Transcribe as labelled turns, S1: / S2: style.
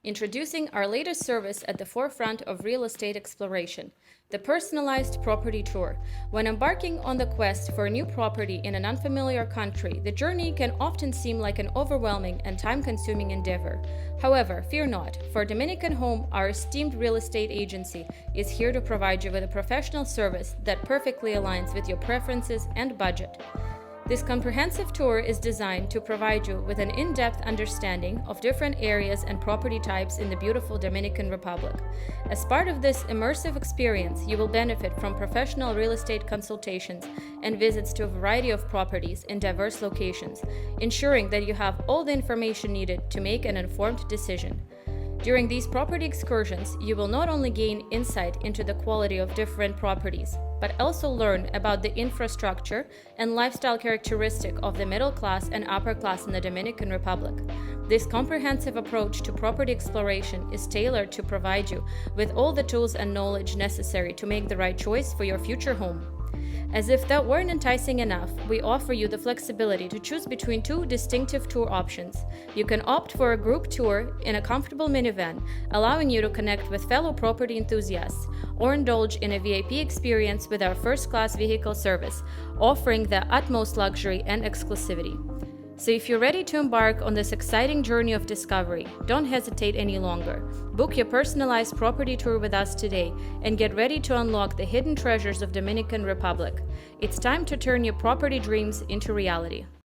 S1: Introducing our latest service at the forefront of real estate exploration, the personalized property tour. When embarking on the quest for a new property in an unfamiliar country, the journey can often seem like an overwhelming and time-consuming endeavor. However, fear not, for Dominican Home, our esteemed real estate agency is here to provide you with a professional service that perfectly aligns with your preferences and budget. This comprehensive tour is designed to provide you with an in-depth understanding of different areas and property types in the beautiful Dominican Republic. As part of this immersive experience, you will benefit from professional real estate consultations and visits to a variety of properties in diverse locations, ensuring that you have all the information needed to make an informed decision. During these property excursions, you will not only gain insight into the quality of different properties, but also learn about the infrastructure and lifestyle characteristic of the middle class and upper class in the Dominican Republic. This comprehensive approach to property exploration is tailored to provide you with all the tools and knowledge necessary to make the right choice for your future home. As if that weren't enticing enough, we offer you the flexibility to choose between two distinctive tour options. You can opt for a group tour in a comfortable minivan, allowing you to connect with fellow property enthusiasts, or indulge in a VIP experience with our first-class vehicle service, offering the utmost luxury and exclusivity. So if you're ready to embark on this exciting journey of discovery, don't hesitate any longer. Book your personalized property tour with us today and get ready to unlock the hidden treasures of Dominican Republic. It's time to turn your property dreams into reality.